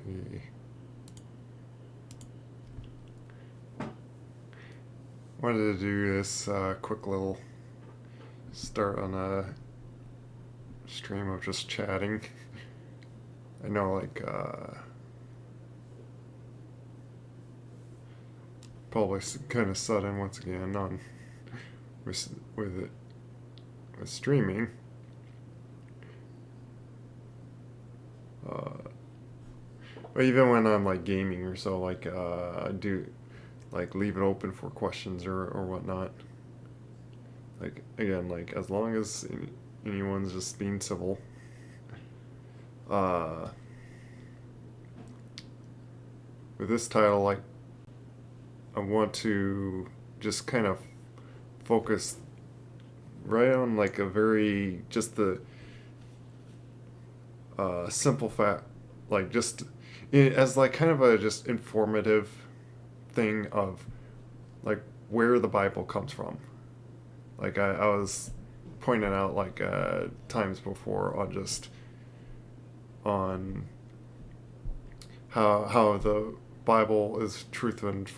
We wanted to do this quick little start on a stream of just chatting. I know, like, probably kind of sudden once again on with streaming. But even when I'm like gaming or so, like I do like leave it open for questions or whatnot. Like again, like as long as anyone's just being civil. Uh, with this title, like I want to just kind of focus right on like a very just the simple fact, like just as like kind of a just informative thing of like where the Bible comes from. Like I was pointing out like times before on just on how the Bible is truth and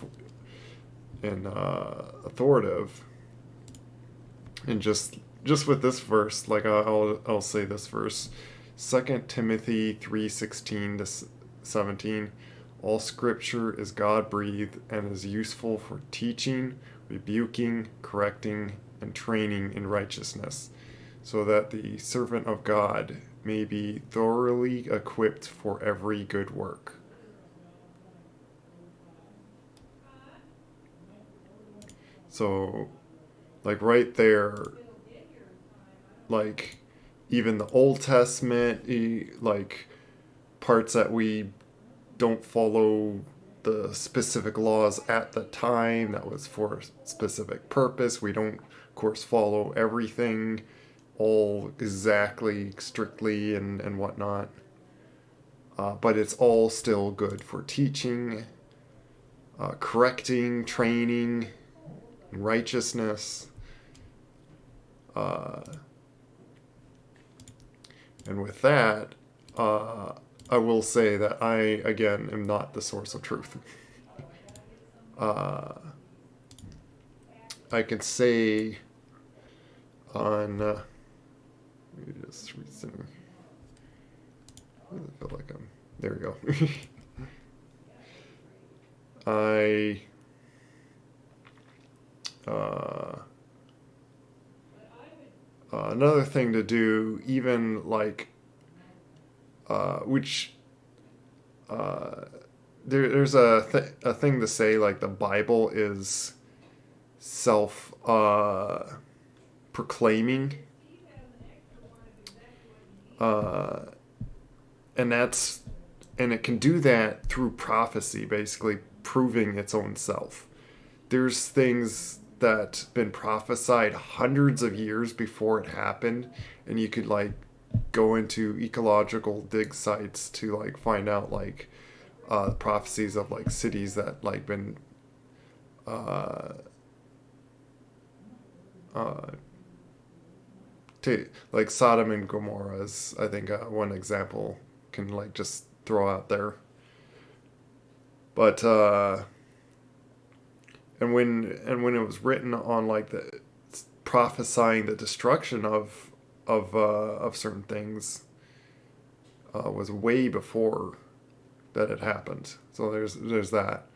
authoritative, and just with this verse, like I'll say this verse, 2 Timothy 3:16 to 17. All scripture is God breathed and is useful for teaching, rebuking, correcting, and training in righteousness, so that the servant of God may be thoroughly equipped for every good work. So, like right there, like even the Old Testament, like parts that we don't follow the specific laws at the time that was for a specific purpose. We don't, of course, follow everything all exactly, strictly, and whatnot. But it's all still good for teaching, correcting, training, righteousness. Uh, and with that, I will say that I, again, am not the source of truth. Uh, I can say on. Let me just recenter. I feel like I'm. There we go. I. Another thing to do, even like. Which. There's a thing to say, like the Bible is self proclaiming. And that's and it can do that through prophecy, basically proving its own self. There's things that been prophesied hundreds of years before it happened, and you could like go into ecological dig sites to like find out like prophecies of like cities that like been uh, uh, like Sodom and Gomorrah is, I think, one example can like just throw out there. But and when it was written on like the prophesying the destruction of certain things, was way before that it happened. So there's that.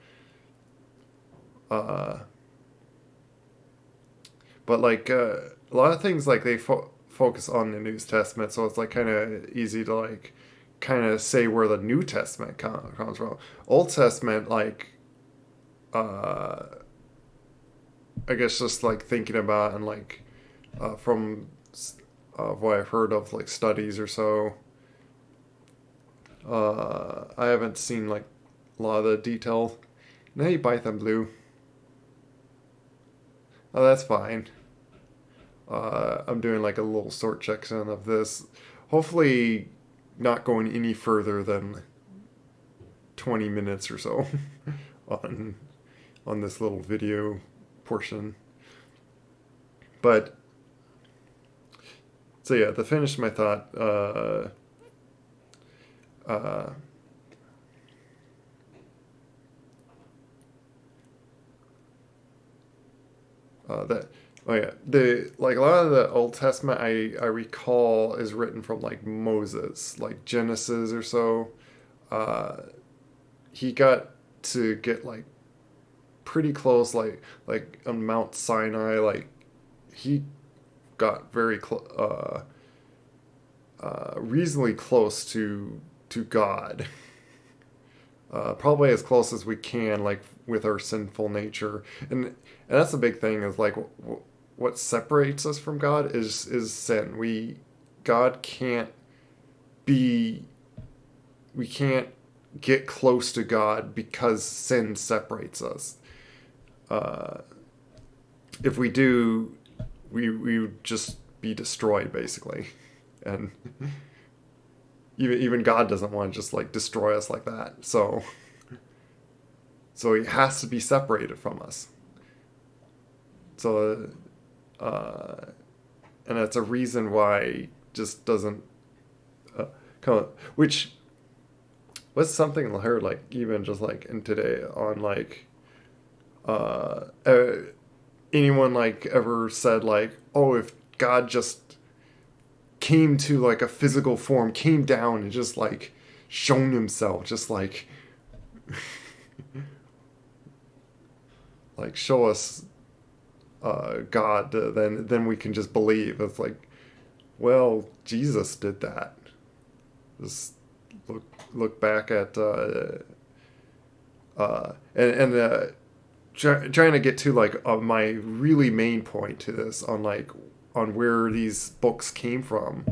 Uh, but like a lot of things like they focus on the New Testament, so it's like kind of easy to like kind of say where the New Testament comes from. Old Testament, like uh, I guess just like thinking about and like from what I've heard of like studies or so. I haven't seen like a lot of the detail. No, hey, Python Blue. Oh, that's fine. I'm doing like a little sort check-in of this. Hopefully, not going any further than 20 minutes or so on on this little video portion. But so yeah, to finish my thought, uh, That oh yeah, the like a lot of the Old Testament I recall is written from like Moses, like Genesis or so. Uh, he got to get like pretty close, like on Mount Sinai. Like he got very reasonably close to God. Probably as close as we can, like with our sinful nature, and that's the big thing is like what separates us from God is sin. God can't be we can't get close to God because sin separates us. Uh, if we do, we would just be destroyed basically, and even God doesn't want to just like destroy us like that. So he has to be separated from us. So uh, and that's a reason why he just doesn't come up, which was something I heard like even just like in today on like uh, uh anyone like ever said like, oh, if God just came to like a physical form, came down and just like shown himself, just like show us God, then we can just believe. It's like, well, Jesus did that. Just look look back at trying to get to like my really main point to this on like on where these books came from.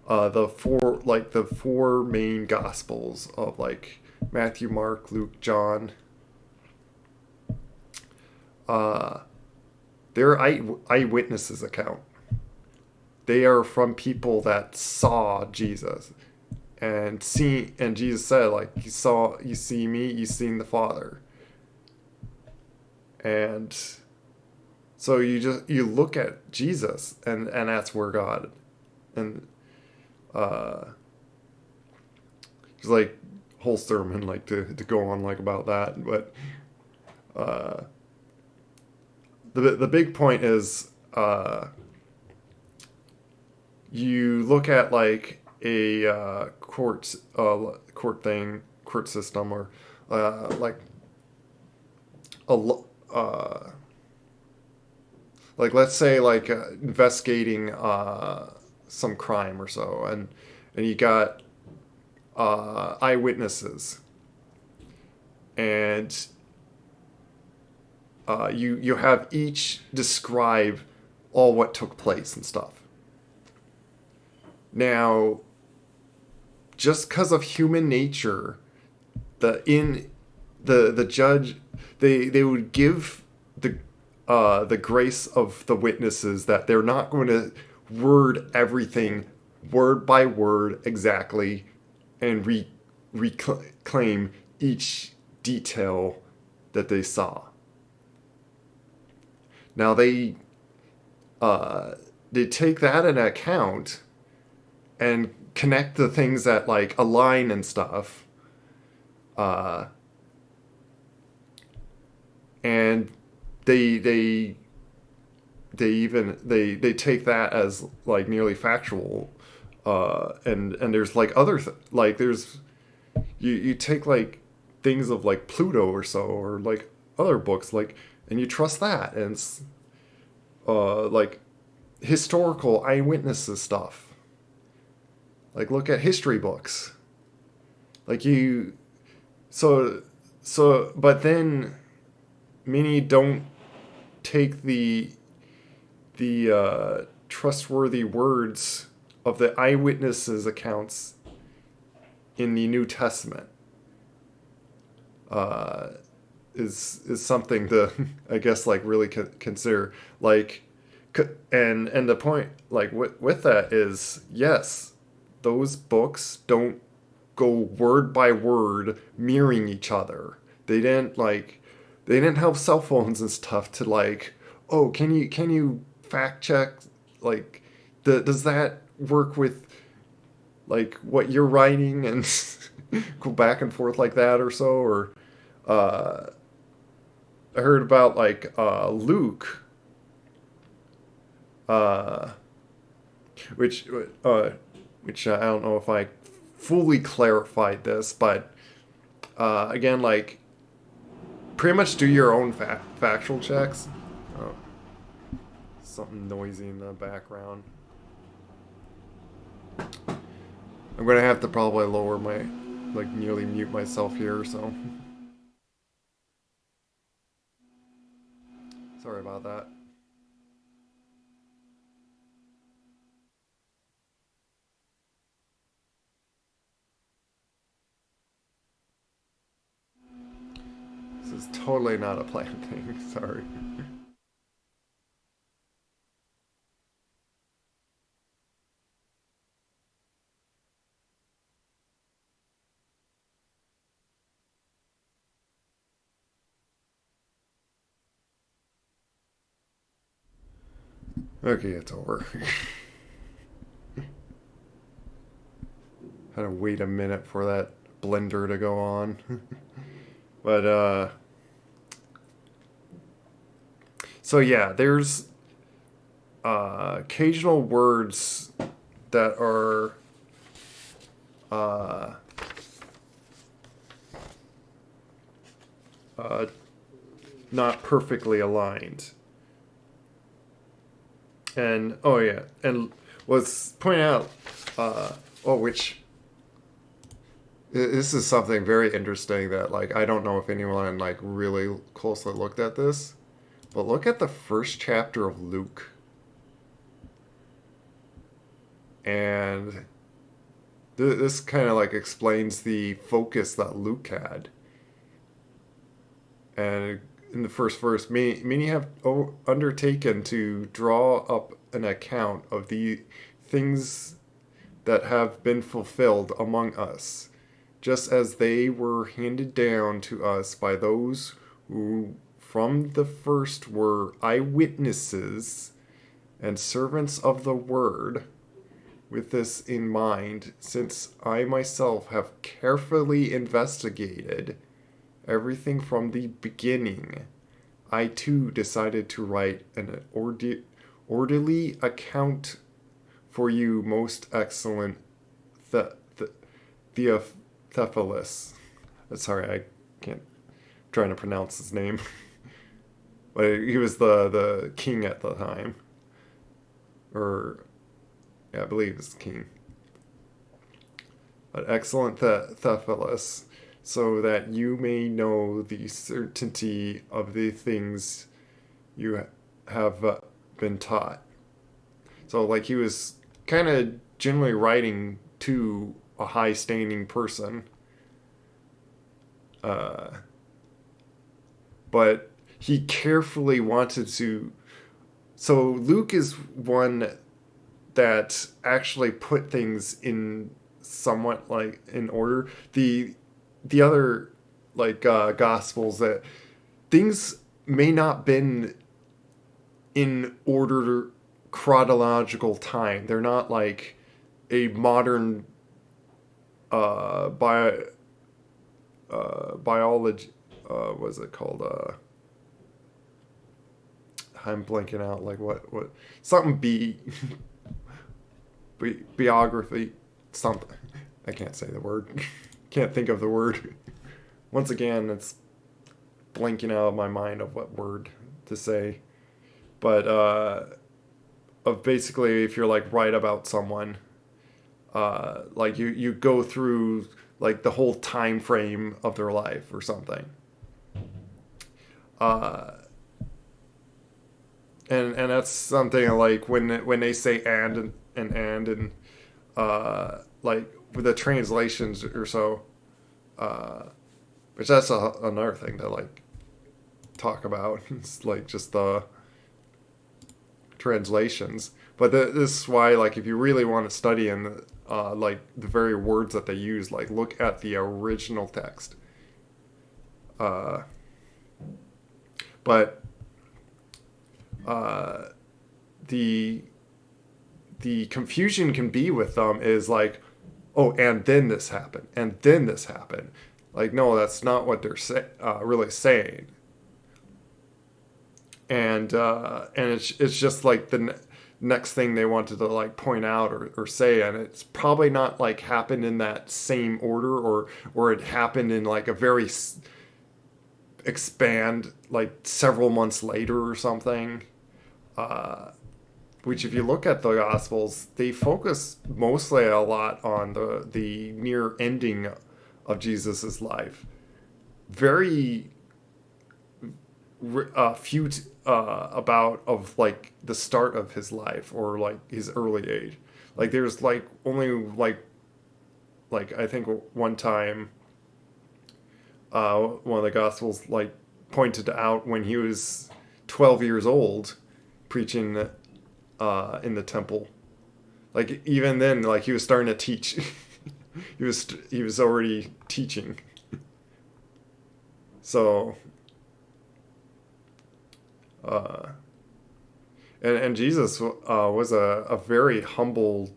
The four main gospels of like Matthew, Mark, Luke, John. Uh, they're eyewitnesses account. They are from people that saw Jesus and Jesus said like you see me, you seen the Father. And so you look at Jesus and that's where God and uh just like whole sermon like to go on like about that, but uh the big point is you look at like a court system or like a like let's say like investigating some crime or so, and you got eyewitnesses, and you have each describe all what took place and stuff. Now, just because of human nature, the judge they would give the grace of the witnesses that they're not going to word everything word by word exactly and reclaim each detail that they saw. Now they take that into account and connect the things that like align and stuff, uh, and they they take that as like nearly factual, and there's like like there's you take like things of like Pluto or so or like other books like and you trust that and it's like historical eyewitnesses stuff. Like look at history books. Like you but then many don't take the trustworthy words of the eyewitnesses accounts in the New Testament. Uh, is something to I guess like really consider like and the point like with that is yes, those books don't go word by word mirroring each other. They didn't have cell phones and stuff to like, oh, can you fact check like does that work with like what you're writing and go back and forth like that or so or uh I heard about like Luke, uh, which uh, which I don't know if I fully clarified this, but again, like pretty much do your own factual checks. Oh, something noisy in the background. I'm gonna have to probably lower my, like, nearly mute myself here, so sorry about that. This is totally not a planned thing. Sorry. Okay, it's over. Had to wait a minute for that blender to go on. But so yeah, there's occasional words that are uh, uh, not perfectly aligned. And oh yeah, and was pointing out, which this is something very interesting that, like, I don't know if anyone like really closely looked at this, but look at the first chapter of Luke, and this kind of like explains the focus that Luke had. And in the first verse, many have undertaken to draw up an account of the things that have been fulfilled among us, just as they were handed down to us by those who from the first were eyewitnesses and servants of the word. With this in mind, since I myself have carefully investigated everything from the beginning, I too decided to write an orderly account for you, most excellent Theophilus. Sorry, I can't. I'm trying to pronounce his name. But he was the king at the time, or yeah, I believe it's king. But excellent Theophilus, so that you may know the certainty of the things you have been taught. So, like, he was kind of generally writing to a high standing person, uh, but he carefully wanted to. So, Luke is one that actually put things in somewhat like in order. The other, like, gospels, that things may not been in order chronological time. They're not like a modern uh bio biology, what's it called, I'm blanking out, like what something biography, something. I can't say the word. Can't think of the word. Once again, it's blanking out of my mind of what word to say. But of basically, if you're like right about someone, like you go through like the whole time frame of their life or something. Uh, and that's something like when they say and like with the translations or so, uh, which that's another thing to like talk about. It's like just the translations. But this is why, like, if you really want to study in like the very words that they use, like look at the original text. Uh, but uh, the the confusion can be with them is like, oh, and then this happened, and then this happened. Like, no, that's not what they're really saying. and it's just like the next thing they wanted to like point out or say, and it's probably not like happened in that same order, or it happened in like a very expand like several months later or something. Which, if you look at the Gospels, they focus mostly a lot on the near ending of Jesus's life. Very few about of like the start of his life or like his early age. Like there's like only like I think one time one of the Gospels like pointed out when he was 12 years old preaching in the temple. Like even then, like he was starting to teach. He was already teaching. So, uh, and Jesus was a very humble,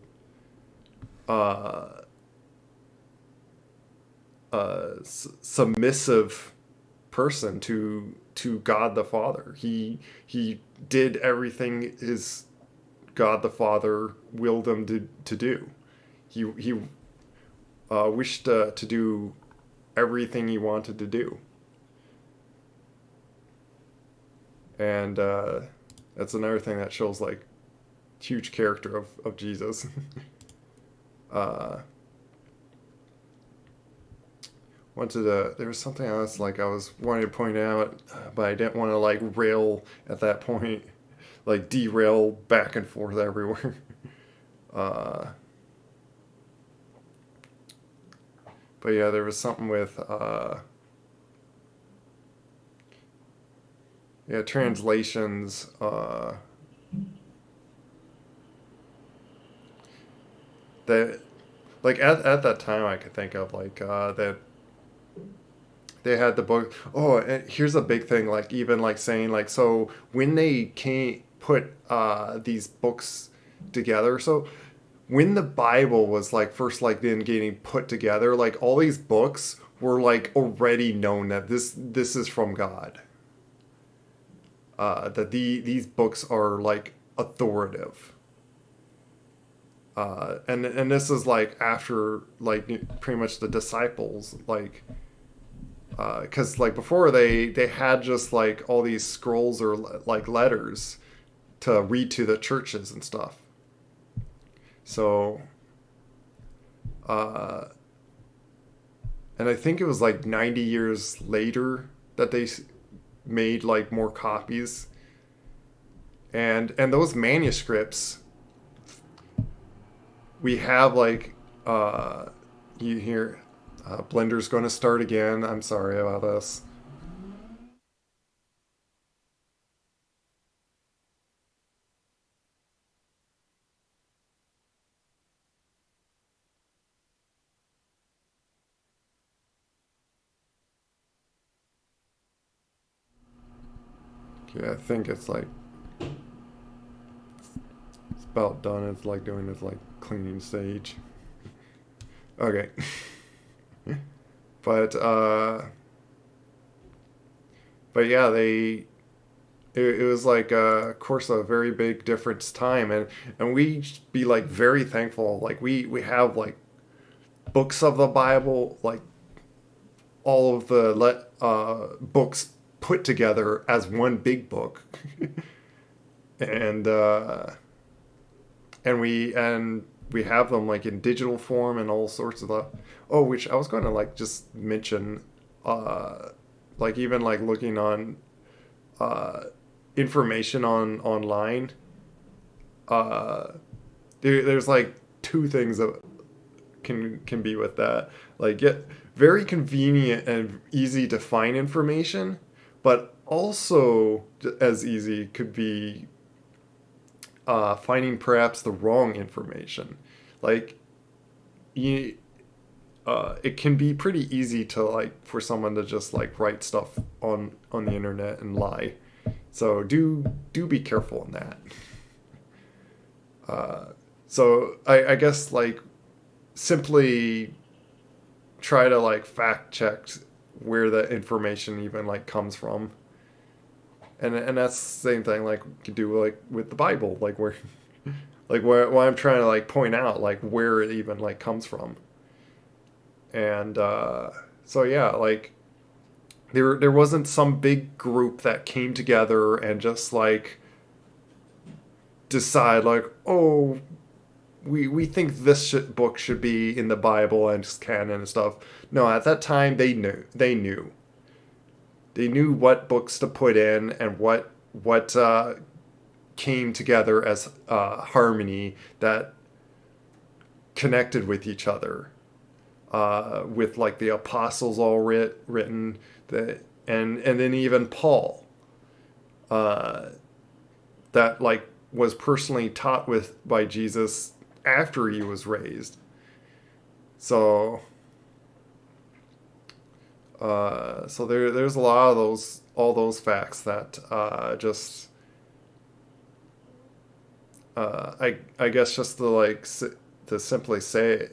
uh, submissive person to God the Father. He did everything his God the Father willed him to do. He wished to do everything he wanted to do, and that's another thing that shows like huge character of Jesus. uh, wanted to there was something else like I was wanting to point out, but I didn't want to like rail at that point, like derail back and forth everywhere. uh, but yeah, there was something with yeah, translations. That like at that time I could think of like that they had the book. Oh, and here's a big thing. Like even like saying like so when they came put these books together. So when the Bible was like first like then getting put together, like all these books were like already known that this is from God. That these books are like authoritative. And this is like after like pretty much the disciples like because like before they had just like all these scrolls or like letters to read to the churches and stuff. So uh, and I think it was like 90 years later that they made like more copies, and those manuscripts we have like you hear Blender's going to start again. I'm sorry about this. Okay, I think it's like it's about done. It's like doing this like cleaning stage. Okay. but but yeah, it was like of course a very big difference time, and we be like very thankful like we have like books of the Bible, like all of the books put together as one big book. and we have them like in digital form and all sorts of the oh, which I was going to like just mention uh like even like looking on uh information on online. uh there's like two things that can be with that, like get very convenient and easy to find information, but also as easy could be finding perhaps the wrong information. Like you, it can be pretty easy to like for someone to just like write stuff on the internet and lie. So do be careful in that. So I guess like simply try to like fact check where the information even like comes from. And that's the same thing like you could do like with the Bible, like where like where I'm trying to like point out like where it even like comes from. And so yeah, like there wasn't some big group that came together and just like decide like, oh, we think this book should be in the Bible and just canon and stuff. No, at that time they knew what books to put in and what came together as harmony that connected with each other. With like the apostles all written, and then even Paul, uh, that like was personally taught with by Jesus after he was raised. So so there's a lot of those all those facts that just I guess just to like to simply say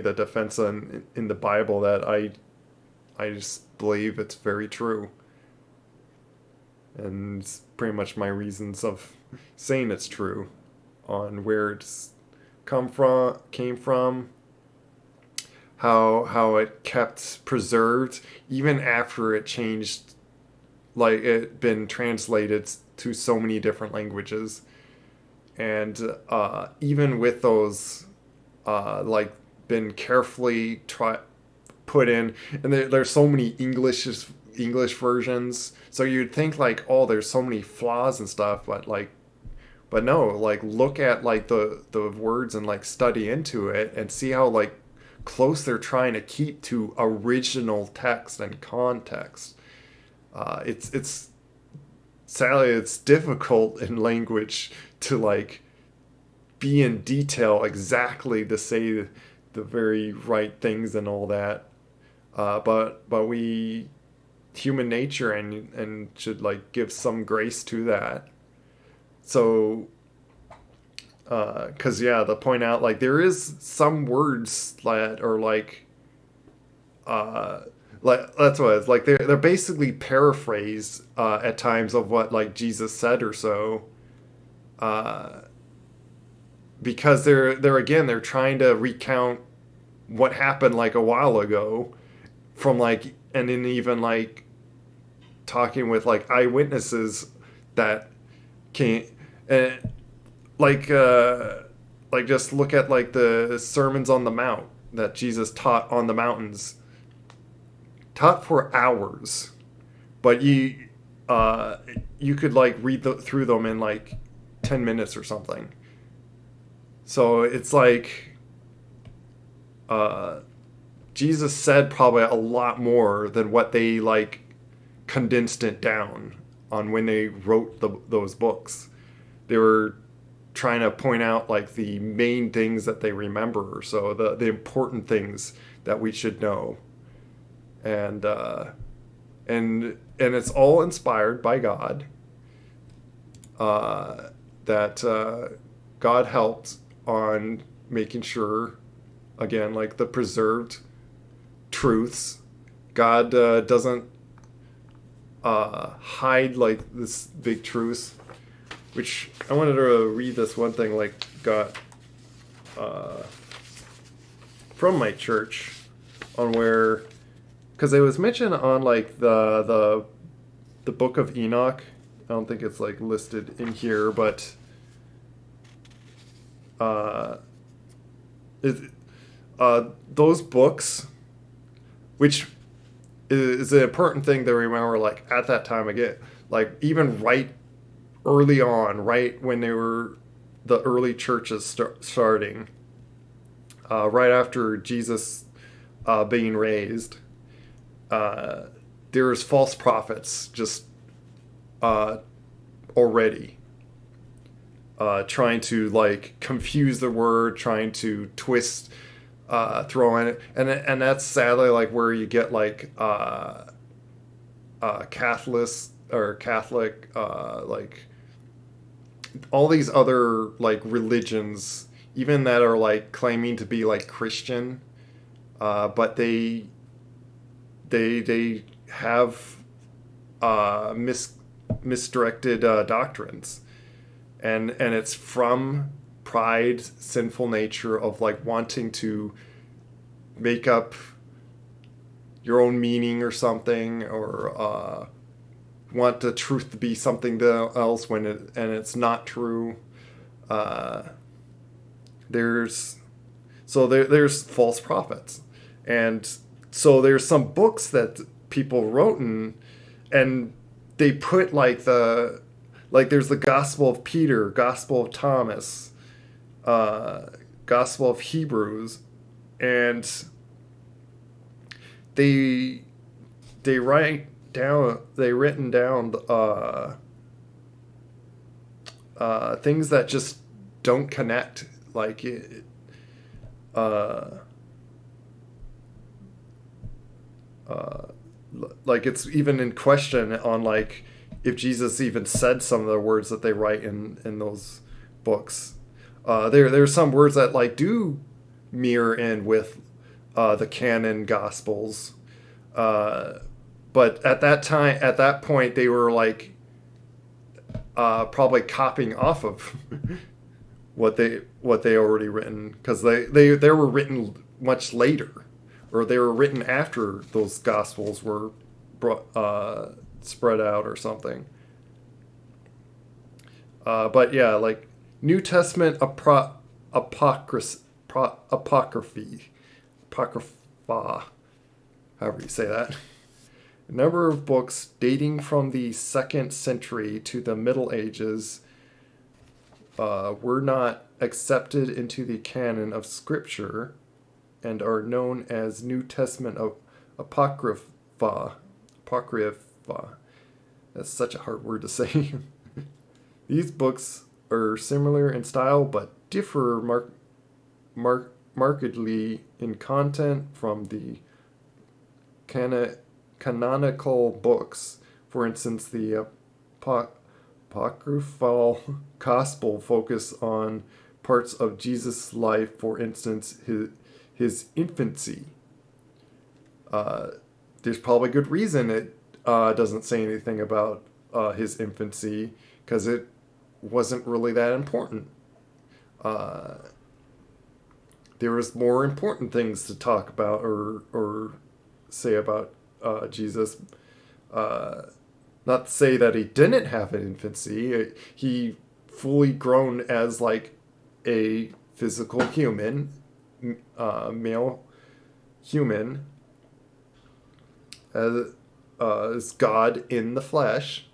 the defense in the Bible that I just believe it's very true, and it's pretty much my reasons of saying it's true on where it's came from, how it kept preserved even after it changed, like it been translated to so many different languages, and even with those like been carefully put in, and there's so many English versions, so you'd think like, oh, there's so many flaws and stuff, but no, like look at like the words and like study into it and see how like close they're trying to keep to original text and context. It's sadly it's difficult in language to like be in detail exactly to say the very right things and all that. But we human nature and should like give some grace to that. So because yeah, to point out like there is some words that are uh like that's what it's like they're basically paraphrased at times of what like Jesus said or so, uh because they're again they're trying to recount what happened like a while ago from like, and then even like talking with like eyewitnesses that came, and like like just look at like the sermons on the mount that Jesus taught on the mountains, taught for hours, but uh you could like read through them in like 10 minutes or something. So it's like uh Jesus said probably a lot more than what they like condensed it down on when they wrote those books. They were trying to point out like the main things that they remember, so the important things that we should know, and and it's all inspired by God. That God helped on making sure, again, like the preserved truths. God doesn't hide like this big truth, which I wanted to read this one thing like got uh, from my church on where, because it was mentioned on like the book of Enoch. I don't think it's like listed in here, but uh, it, those books, which is an important thing to remember, like at that time again, like even right early on, right when they were the early churches starting, right after Jesus being raised, uh, there's false prophets just uh, already trying to like confuse the word, trying to twist, throw in it, and that's sadly like where you get like Catholics or Catholic like all these other like religions, even that are like claiming to be like Christian, but they have misdirected doctrines, and it's from pride, sinful nature of like wanting to make up your own meaning or something, or want the truth to be something else when it's not true. Uh, there's there's false prophets, and so there's some books that people wrote and they put like there's the Gospel of Peter, Gospel of Thomas, uh, Gospel of Hebrews, and they they written down things that just don't connect, like uh, uh, like it's even in question on like if Jesus even said some of the words that they write in those books. There's some words that like do mirror in with the canon gospels, uh, but at that point, they were like probably copying off of what they already written, because they were written much later, or they were written after those gospels were spread out or something. But yeah, like New Testament apocryphy, apocrypha, however you say that. A number of books dating from the 2nd century to the Middle Ages were not accepted into the canon of Scripture and are known as New Testament apocrypha. Apocrypha. That's such a hard word to say. These books are similar in style but differ markedly in content from the canonical books. For instance, the apocryphal gospel focus on parts of Jesus' life, for instance, his infancy. There's probably good reason it doesn't say anything about his infancy, because it wasn't really that important. Uh, there was more important things to talk about or say about Jesus. Uh, Not to say that he didn't have an infancy. He fully grown as like a physical human, male human, as God in the flesh.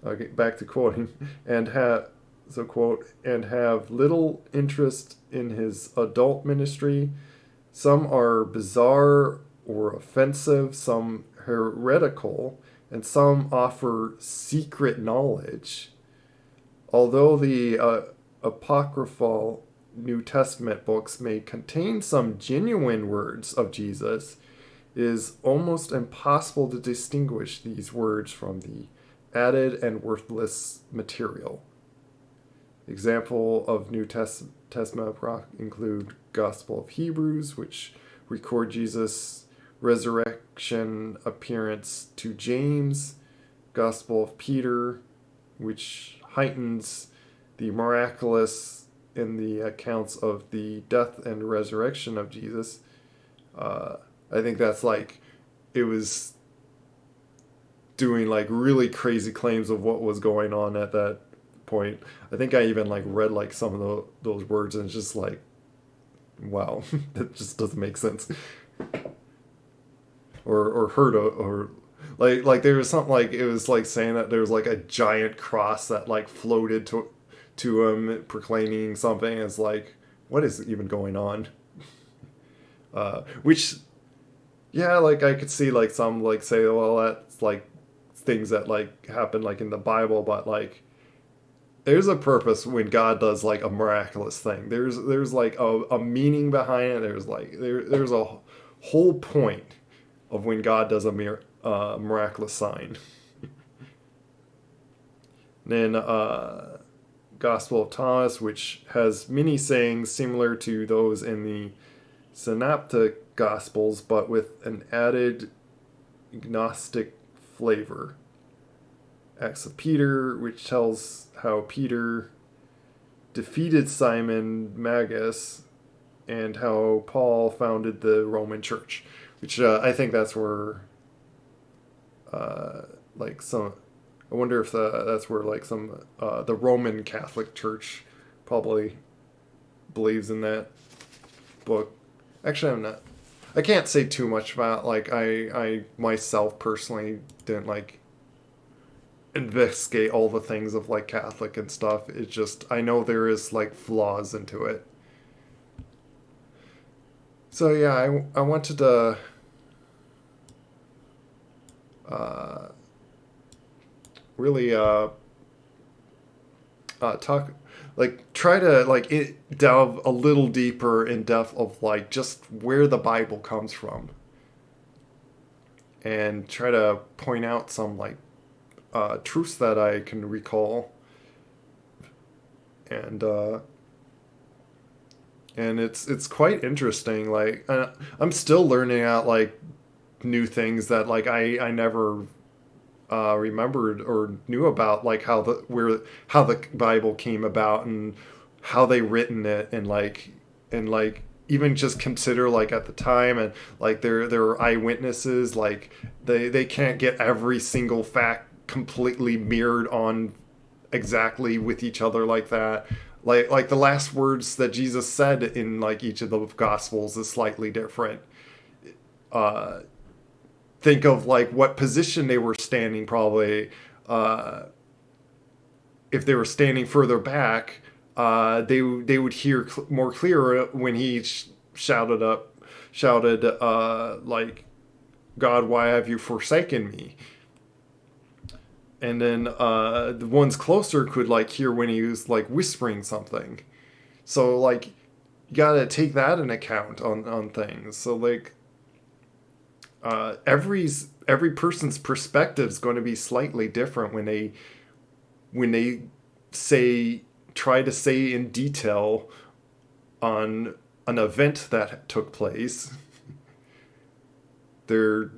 I'll get back to quoting, and have little interest in his adult ministry. Some are bizarre or offensive, some heretical, and some offer secret knowledge. Although the apocryphal New Testament books may contain some genuine words of Jesus, it is almost impossible to distinguish these words from the added and worthless material. Example of New Testament include Gospel of Hebrews, which record Jesus' resurrection appearance to James, Gospel of Peter, which heightens the miraculous in the accounts of the death and resurrection of Jesus. I think that's like, it was doing like really crazy claims of what was going on at that point. I think I even like read like some of those words, and it's just like, wow, that just doesn't make sense. Or heard or like there was something like, it was like saying that there was like a giant cross that like floated to him proclaiming something. It's like, what is even going on? Which, yeah, like I could see like some like say, well, that's like things that like happen like in the Bible, but like there's a purpose when God does like a miraculous thing. There's like a meaning behind it. There's like there's a whole point of when God does a miraculous sign. Then Gospel of Thomas, which has many sayings similar to those in the Synoptic Gospels, but with an added Gnostic flavor. Acts of Peter, which tells how Peter defeated Simon Magus and how Paul founded the Roman Church, which I think that's where, like some, I wonder if that's where like some the Roman Catholic Church probably believes in that book. Actually, I can't say too much about, like, I myself personally didn't like investigate all the things of like Catholic and stuff. It's just I know there is like flaws into it. So yeah, I wanted to really talk, like try to like delve a little deeper in depth of like just where the Bible comes from, and try to point out some like truths that I can recall, and it's quite interesting. Like I'm still learning out like new things that like I never remembered or knew about, like how the Bible came about and how they written it, and like even just consider like at the time, and like there are eyewitnesses, like they can't get every single fact completely mirrored on exactly with each other like that. Like the last words that Jesus said in like each of the gospels is slightly different. Uh, think of like what position they were standing, probably. If they were standing further back, they would hear more clearer when he shouted like, God, why have you forsaken me? And then the ones closer could like hear when he was like whispering something. So like you gotta take that in account on things. So like every person's perspective is going to be slightly different when they say try to say in detail on an event that took place. They're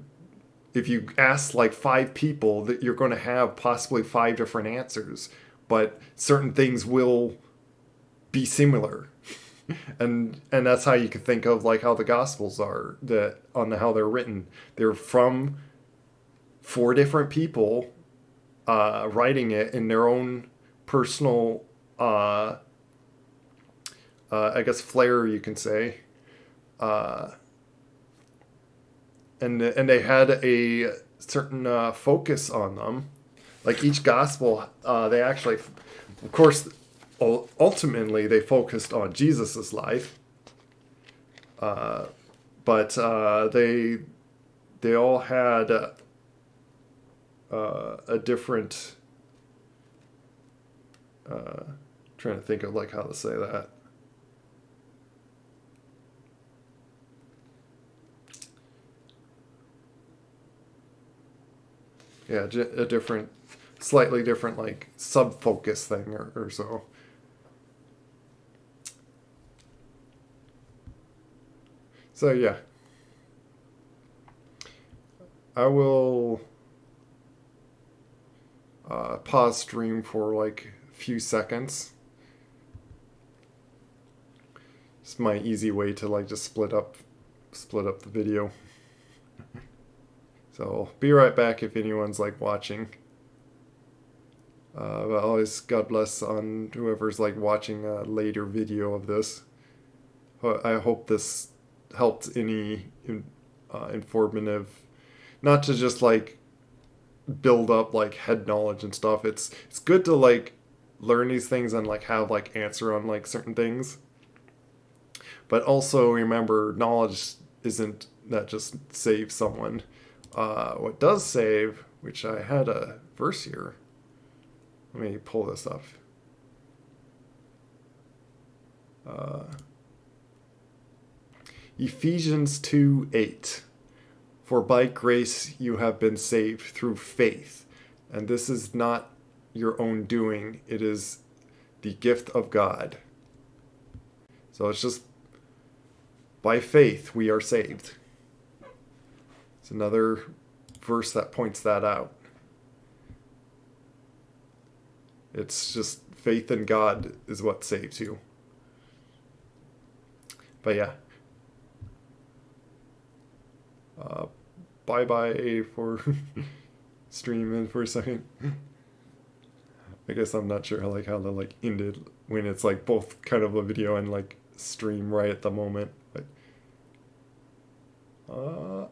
If you ask like five people, that you're going to have possibly five different answers, but certain things will be similar. And that's how you can think of like how the gospels are, that on how they're written. They're from four different people writing it in their own personal I guess flair, you can say. uh, and they had a certain focus on them. Like each gospel, they actually, of course, ultimately they focused on Jesus's life, but they all had a different. Trying to think of like how to say that. Yeah, a different, slightly different like sub focus thing or so. So yeah, I will pause stream for like a few seconds. It's my easy way to like just split up the video. So I'll be right back if anyone's like watching. But always God bless on whoever's like watching a later video of this. I hope this helped any informative, not to just like build up like head knowledge and stuff. It's good to like learn these things and like have like answer on like certain things. But also remember, knowledge isn't that just saves someone. What does save, which I had a verse here. Let me pull this up. Ephesians 2:8. For by grace you have been saved through faith, and this is not your own doing, it is the gift of God. So it's just by faith we are saved. It's another verse that points that out. It's just faith in God is what saves you. But yeah. Bye-bye for streaming for a second. I guess I'm not sure how to like end it when it's like both kind of a video and like stream right at the moment. But